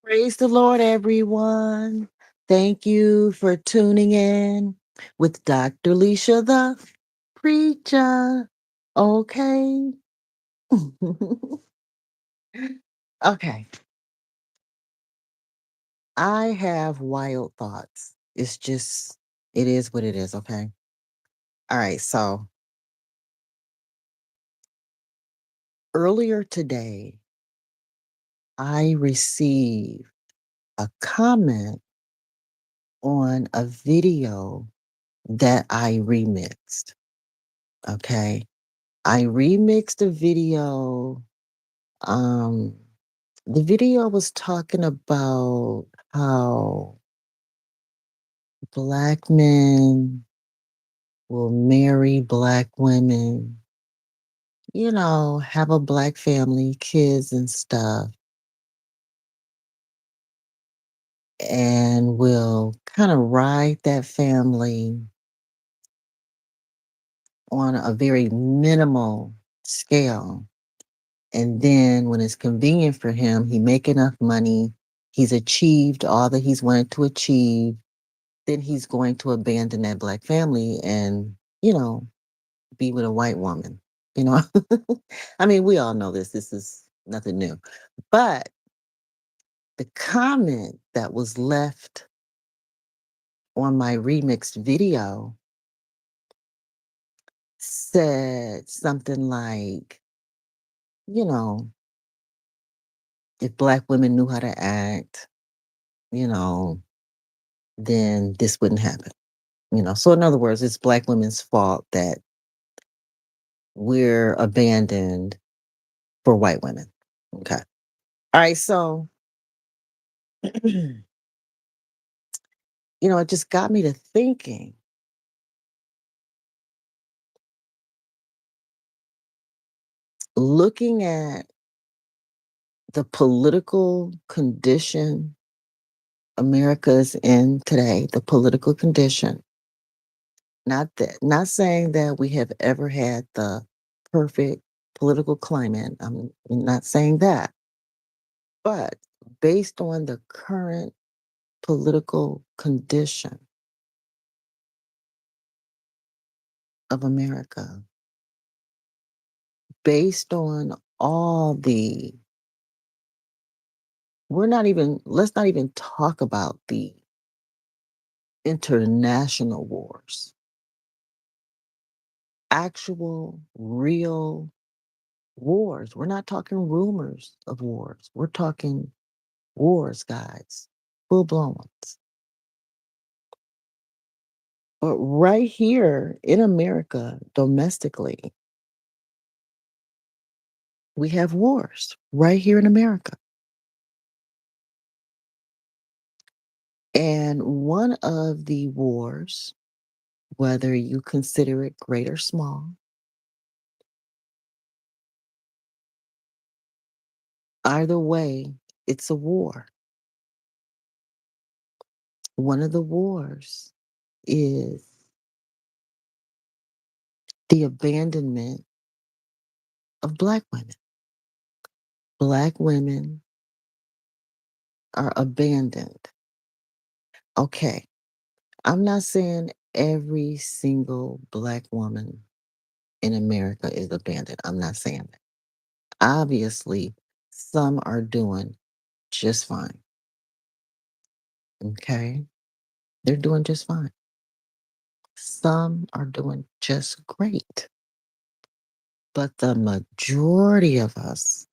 Praise the Lord, everyone. Thank you for tuning in with Dr. Leisha, the preacher. Okay. Okay. I have wild thoughts. It is what it is. Okay. All right. So earlier today, I received a comment on a video that I remixed. Okay. I remixed a video. Um, the video was talking about how black men will marry black women, have a black family, kids and stuff, and will kind of ride that family on a very minimal scale. And then when it's convenient for him, he make enough money, he's achieved all that he's wanted to achieve, then he's going to abandon that black family and, you know, be with a white woman. You know, I mean, we all know this. This is nothing new. But the comment that was left on my remixed video said something like, you know, if black women knew how to act, you know, then this wouldn't happen. So in other words, it's black women's fault that we're abandoned for white women. Okay. All right. So, it just got me to thinking, looking at the political condition America is in today, the political condition. Not saying that we have ever had the perfect political climate. I'm not saying that. But based on the current political condition of America, based on all the let's not even talk about the international wars, actual, real wars. We're not talking rumors of wars. We're talking wars, guys, full blown ones. But right here in America, domestically, we have wars right here in America. And one of the wars, whether you consider it great or small, either way, it's a war. One of the wars is the abandonment of Black women. Black women are abandoned. Okay, I'm not saying every single Black woman in America is abandoned. I'm not saying that. Obviously, some are doing just fine. Okay, they're doing just fine. Some are doing just great. But the majority of us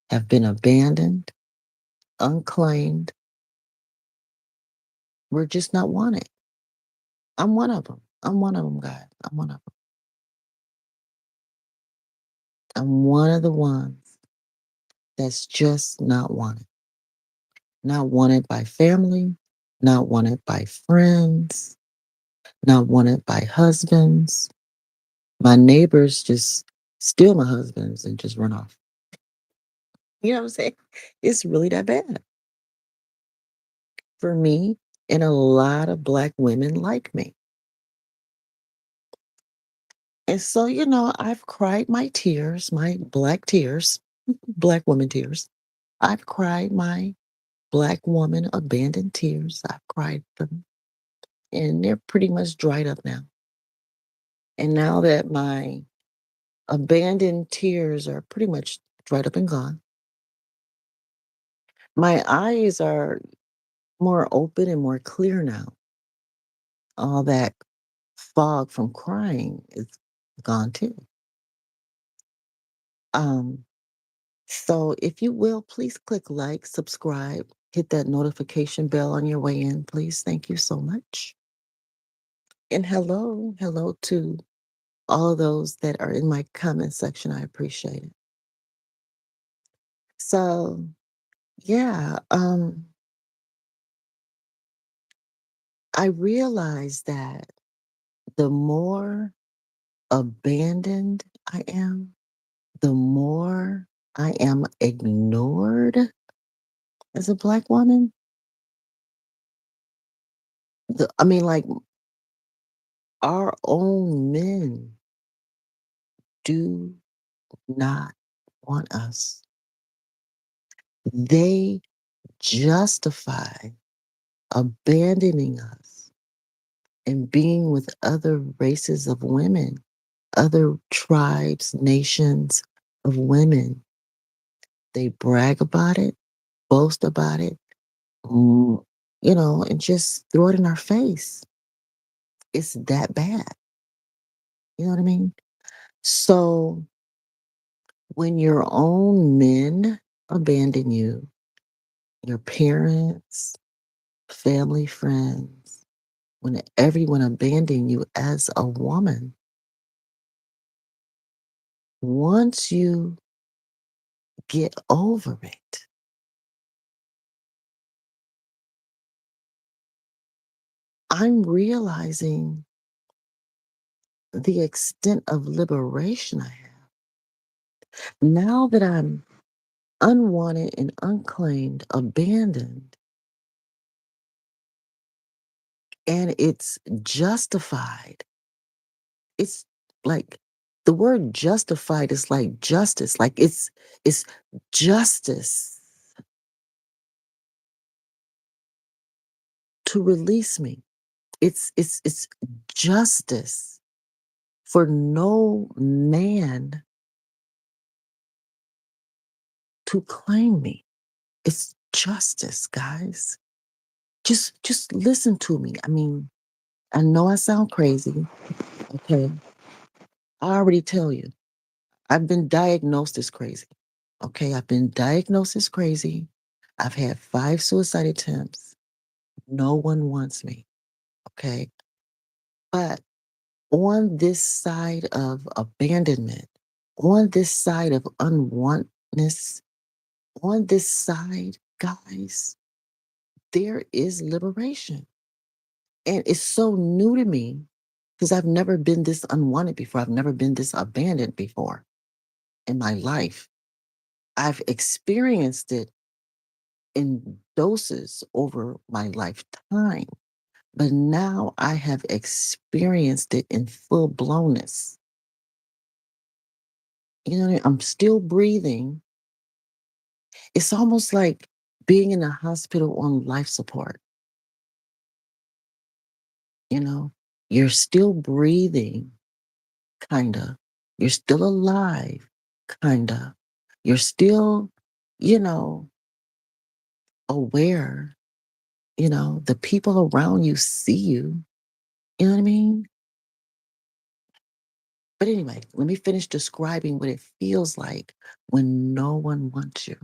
have been abandoned, unclaimed. We're just not wanted. I'm one of them. I'm one of them, guys. I'm one of them. I'm one of the ones that's just not wanted. Not wanted by family, not wanted by friends, not wanted by husbands. My neighbors just steal my husbands and just run off. You know what I'm saying? It's really that bad for me and a lot of Black women like me. And so, I've cried my tears, my Black tears, Black woman tears. I've cried my Black woman abandoned tears. I've cried them, and they're pretty much dried up now. And now that my abandoned tears are pretty much dried up and gone, my eyes are more open and more clear now. All that fog from crying is gone too. Um, so if you will, please click like, subscribe, hit that notification bell on your way in, please. Thank you so much. And hello to all of those that are in my comment section. I appreciate it. So yeah, I realized that the more abandoned I am, the more I am ignored as a Black woman. I mean, like, our own men do not want us. They justify abandoning us and being with other races of women, other tribes, nations of women. They brag about it, boast about it, mm, and just throw it in our face. It's that bad. You know what I mean? So when your own men abandon you, your parents, family, friends, when everyone abandon you as a woman, once you get over it, I'm realizing the extent of liberation I have. Now that I'm unwanted and unclaimed, abandoned, and it's justified. It's like the word justified is like justice. Like it's justice to release me. It's justice for no man to claim me. It's justice, guys. Just listen to me. I mean, I know I sound crazy. Okay. I already tell you. I've been diagnosed as crazy. Okay. I've been diagnosed as crazy. I've had 5 suicide attempts. No one wants me. Okay. But on this side of abandonment, on this side of unwantedness, on this side, guys, there is liberation. And it's so new to me because I've never been this unwanted before. I've never been this abandoned before in my life. I've experienced it in doses over my lifetime, but now I have experienced it in full blownness. You know what I mean? I'm still breathing. It's almost like being in a hospital on life support. You know, you're still breathing, kind of. You're still alive, kind of. You're still, you know, aware. The people around you see you. You know what I mean? But anyway, let me finish describing what it feels like when no one wants you.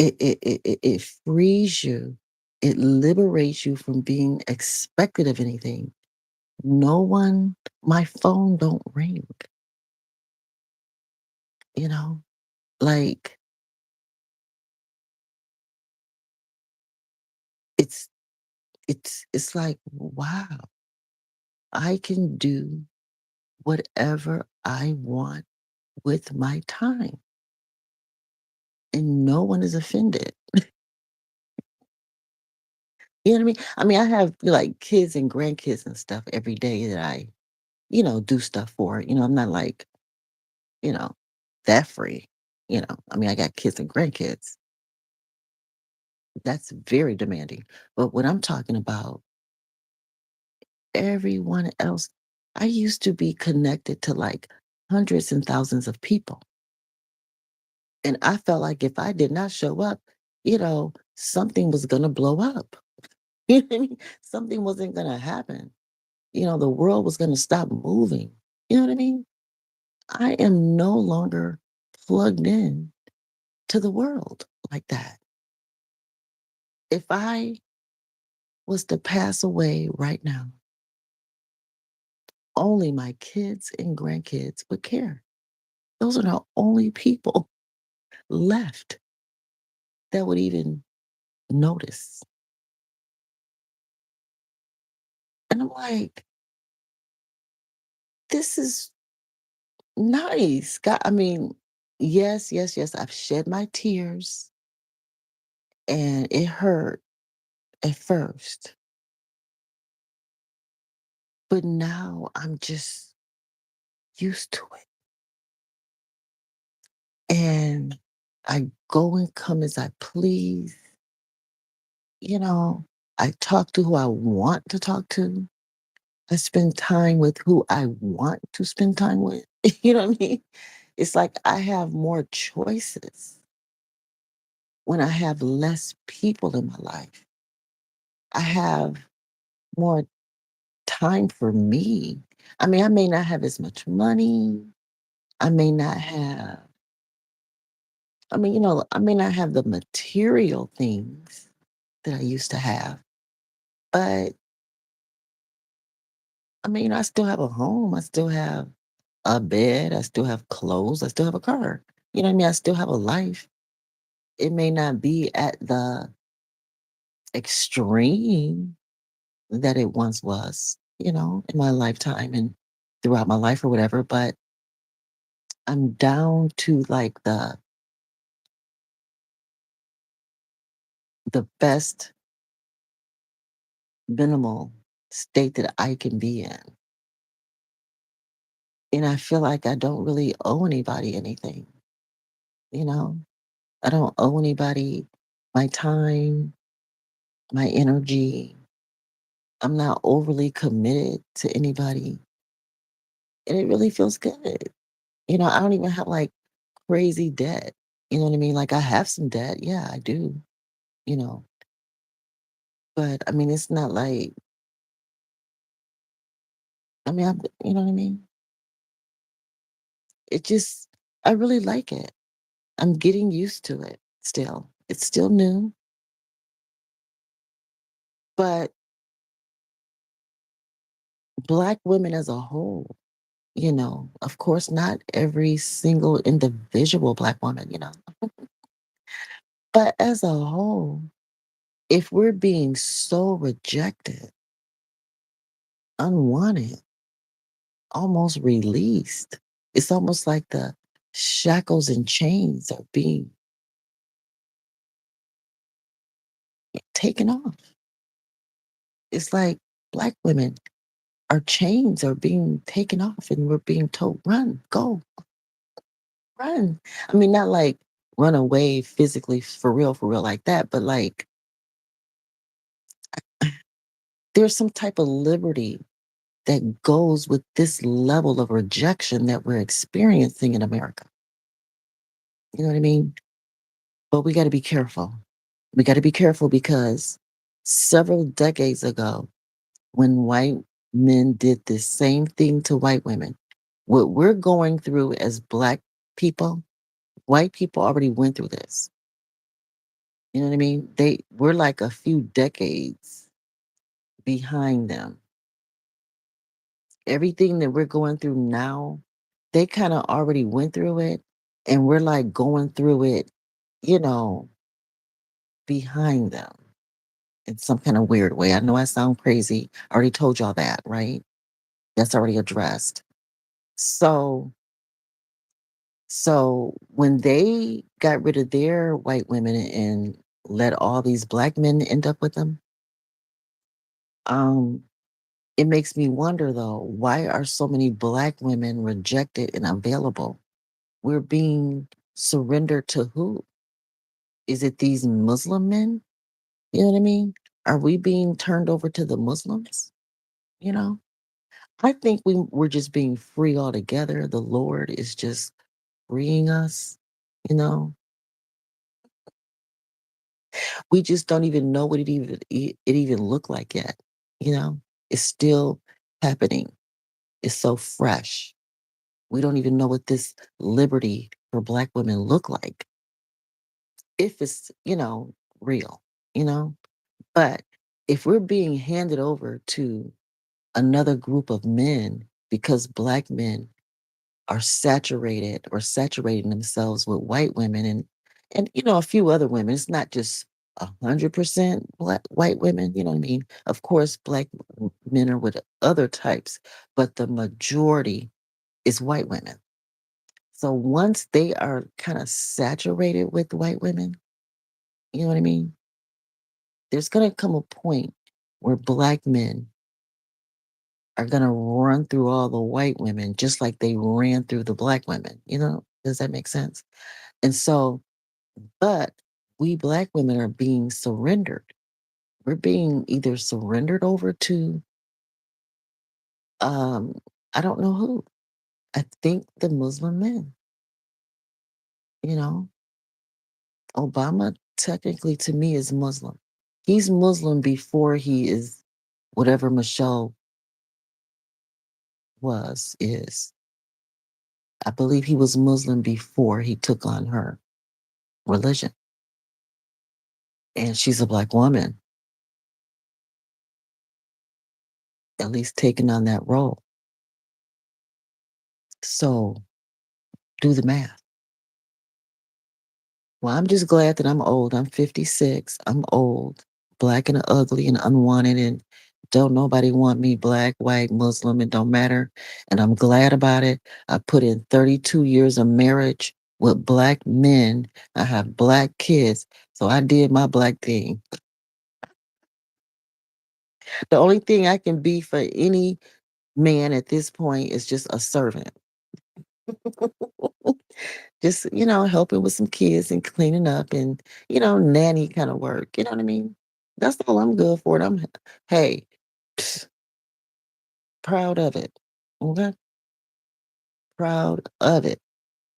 It frees you. It liberates you from being expected of anything. No one, my phone don't ring, you know? Like it's it's like, wow, I can do whatever I want with my time and no one is offended. You know what I mean? I mean, I have like kids and grandkids and stuff every day that I, do stuff for. I'm not like, you know, that free. I mean, I got kids and grandkids. That's very demanding. But what I'm talking about, everyone else, I used to be connected to like hundreds and thousands of people. And I felt like if I did not show up, something was going to blow up. You know what I mean? Something wasn't going to happen. The world was going to stop moving. You know what I mean? I am no longer plugged in to the world like that. If I was to pass away right now, only my kids and grandkids would care. Those are the only people left that would even notice. And I'm like, this is nice. God, I mean, yes, yes, yes, I've shed my tears and it hurt at first, but now I'm just used to it. And I go and come as I please. You know, I talk to who I want to talk to. I spend time with who I want to spend time with. You know what I mean? It's like I have more choices when I have less people in my life. I have more time for me. I mean, I may not have as much money. I may not have, I may not have the material things that I used to have, but I still have a home. I still have a bed. I still have clothes. I still have a car. You know what I mean? I still have a life. It may not be at the extreme that it once was, in my lifetime and throughout my life or whatever, but I'm down to like the best minimal state that I can be in. And I feel like I don't really owe anybody anything, you know? I don't owe anybody my time, my energy. I'm not overly committed to anybody. And it really feels good. I don't even have like crazy debt. You know what I mean? Like I have some debt. Yeah, I do, you know. But I mean, it's not like, you know what I mean? It just, I really like it. I'm getting used to it still. It's still new, but Black women as a whole, of course, not every single individual Black woman, but as a whole, if we're being so rejected, unwanted, almost released, it's almost like the shackles and chains are being taken off. It's like Black women, our chains are being taken off and we're being told, run, go, run. I mean, not like run away physically for real like that, but like there's some type of liberty that goes with this level of rejection that we're experiencing in America. You know what I mean? But we got to be careful. We got to be careful because several decades ago, when white men did the same thing to white women, what we're going through as Black people, white people already went through this. You know what I mean? We're like a few decades behind them. Everything that we're going through now, they kind of already went through it. And we're like going through it, you know, behind them in some kind of weird way. I know I sound crazy. I already told y'all that, right? That's already addressed. So, so when they got rid of their white women and let all these Black men end up with them, um, it makes me wonder though, why are so many Black women rejected and available? We're being Surrender to who? Is it these Muslim men? You know what I mean? Are we being turned over to the Muslims? You know? I think we're just being free altogether. The Lord is just freeing us, you know? We just don't even know what it even looked like yet, you know? It's still happening. It's so fresh. We don't even know what this liberty for Black women look like if it's, real, you know? But if we're being handed over to another group of men because Black men are saturated or saturating themselves with white women and a few other women. It's not just 100% black white women, you know what I mean? Of course, Black men are with other types, but the majority is white women. So once they are kind of saturated with white women, you know what I mean? There's going to come a point where Black men are going to run through all the white women just like they ran through the Black women. Does that make sense? And so, but we Black women are being surrendered. We're being either surrendered over to, um, I don't know who. I think the Muslim men, you know, Obama technically to me is Muslim. He's Muslim before he is whatever Michelle is. I believe he was Muslim before he took on her religion. And she's a Black woman, at least taking on that role. So do the math. Well, I'm just glad that I'm old. I'm 56. I'm old, Black and ugly and unwanted, and don't nobody want me, Black, white, Muslim, it don't matter. And I'm glad about it. I put in 32 years of marriage with Black men. I have Black kids. So I did my Black thing. The only thing I can be for any man at this point is just a servant. Just, helping with some kids and cleaning up and, nanny kind of work. You know what I mean? That's all I'm good for. And hey, proud of it. Okay? Proud of it.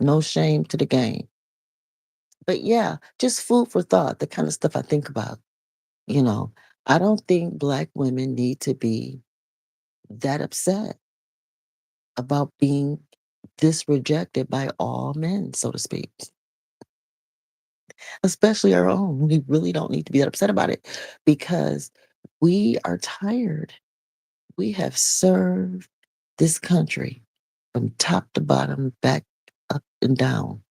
No shame to the game. But yeah, just food for thought, the kind of stuff I think about. You know, I don't think Black women need to be that upset about being disrejected by all men, so to speak, especially our own. We really don't need to be that upset about it because we are tired. We have served this country from top to bottom, back, up, and down,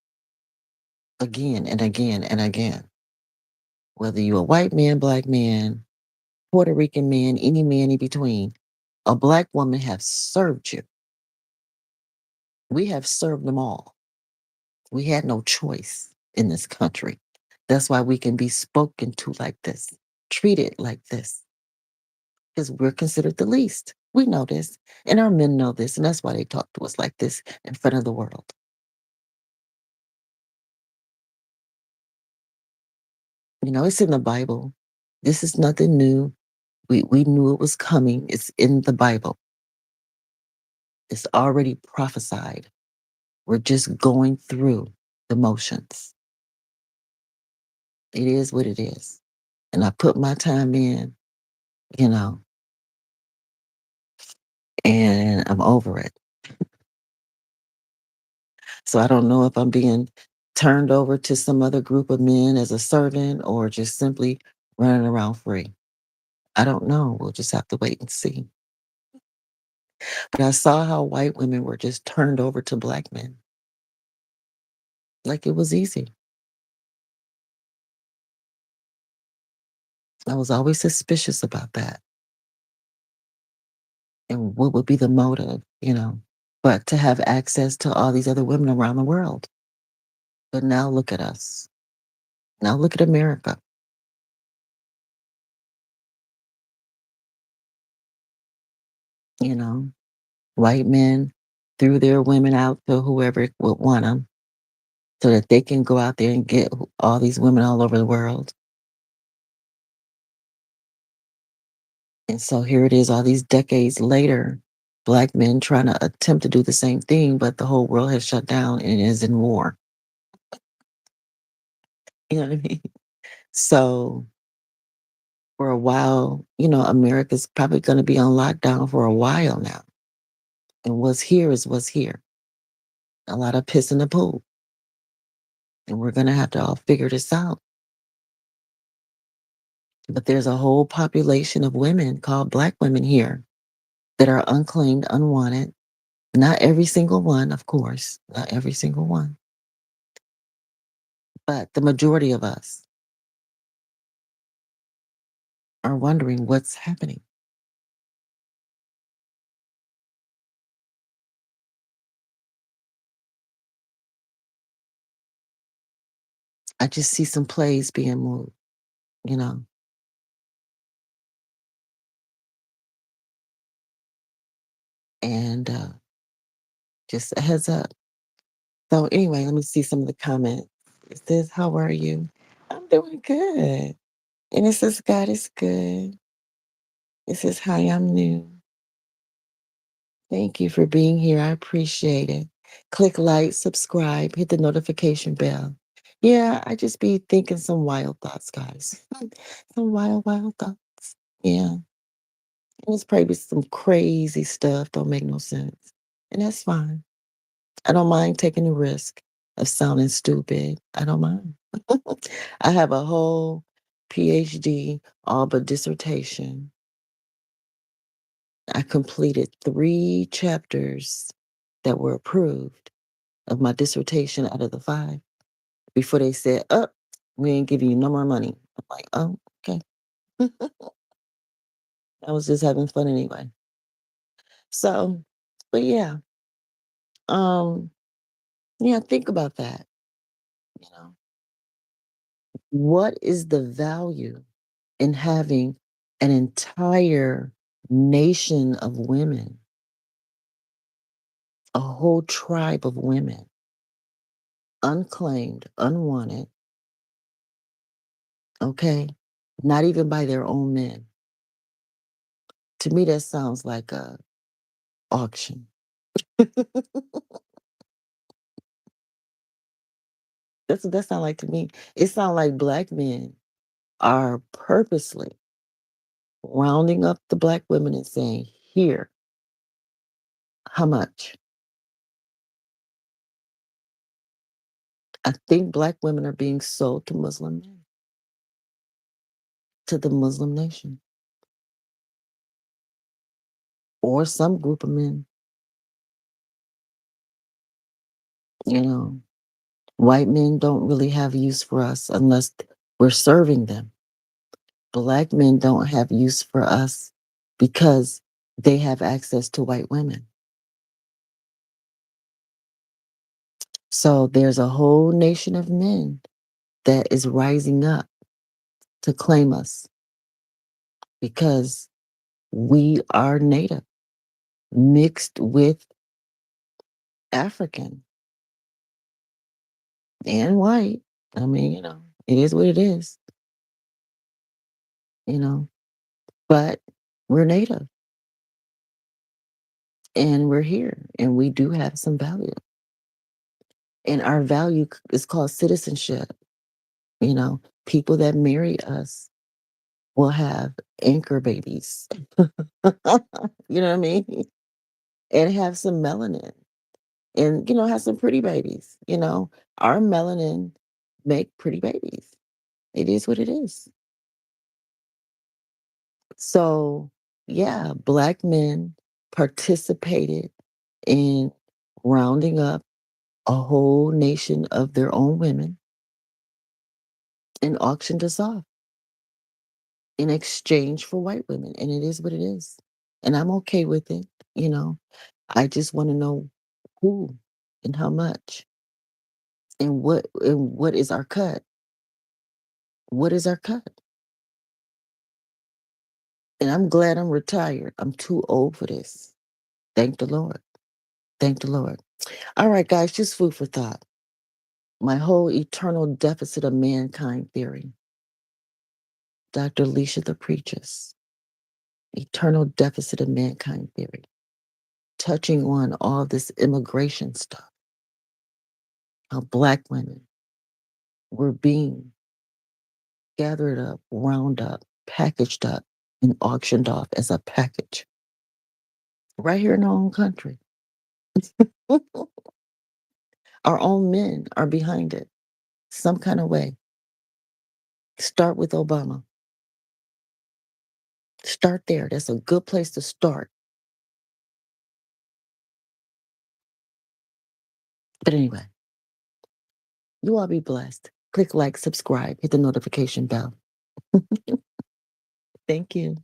again and again and again. Whether you're a white man, Black man, Puerto Rican man, any man in between, a Black woman has served you. We have served them all. We had no choice in this country. That's why we can be spoken to like this, treated like this, because we're considered the least. We know this, and our men know this, and that's why they talk to us like this in front of the world. It's in the Bible. This is nothing new. We knew it was coming. It's in the Bible. It's already prophesied. We're just going through the motions. It is what it is. And I put my time in, you know, and I'm over it. So I don't know if I'm being turned over to some other group of men as a servant or just simply running around free. I don't know. We'll just have to wait and see. But I saw how white women were just turned over to Black men like it was easy. I was always suspicious about that. And what would be the motive? But to have access to all these other women around the world. But now look at us. Now look at America. You know, white men threw their women out to whoever would want them. so that they can go out there and get all these women all over the world. And so here it is, all these decades later, black men trying to attempt to do the same thing, but the whole world has shut down and is in war. You know what I mean? So for a while, America's probably going to be on lockdown for a while now. And what's here is what's here. A lot of piss in the pool. And we're going to have to all figure this out. But there's a whole population of women called black women here that are unclaimed, unwanted. Not every single one, of course, not every single one, but the majority of us are wondering what's happening. I just see some plays being moved, you know, and just a heads up. So, anyway, let me see some of the comments. It says, "How are you?" I'm doing good. And it says, "God is good." It says, "Hi, I'm new. Thank you for being here. I appreciate it. Click like, subscribe, hit the notification bell." Yeah, I just be thinking some wild thoughts, guys. Some wild, wild thoughts. Yeah. And it's probably some crazy stuff, don't make no sense. And that's fine. I don't mind taking the risk of sounding stupid. I don't mind. I have a whole PhD, all but dissertation. I completed 3 chapters that were approved of my dissertation out of the 5 before they said, "Oh, we ain't giving you no more money." I'm like, "Oh, okay." I was just having fun anyway. So, but yeah, um, yeah, think about that. You know, what is the value in having an entire nation of women, a whole tribe of women, unclaimed, unwanted, okay? Not even by their own men. To me, that sounds like a auction. That's what that sounds like to me. It sounds like black men are purposely rounding up the black women and saying, "Here, how much?" I think black women are being sold to Muslim men, to the Muslim nation, or some group of men. You know, white men don't really have use for us unless we're serving them. Black men don't have use for us because they have access to white women. So there's a whole nation of men that is rising up to claim us because we are native, mixed with African and white. I mean, it is what it is, you know, but we're native and we're here and we do have some value. And our value is called citizenship. People that marry us will have anchor babies. You know what I mean? And have some melanin and, have some pretty babies. Our melanin make pretty babies. It is what it is. So, yeah, black men participated in rounding up a whole nation of their own women and auctioned us off in exchange for white women. And it is what it is. And I'm okay with it. You know, I just want to know who and how much and what is our cut. What is our cut? And I'm glad I'm retired. I'm too old for this. Thank the Lord. Thank the Lord. All right, guys, just food for thought. My whole eternal deficit of mankind theory, Dr. Alicia the Preacher's eternal deficit of mankind theory, touching on all this immigration stuff, how Black women were being gathered up, wound up, packaged up, and auctioned off as a package right here in our own country. Our own men are behind it, some kind of way. Start with Obama. Start there. That's a good place to start. But anyway, you all be blessed. Click like, subscribe, hit the notification bell. Thank you.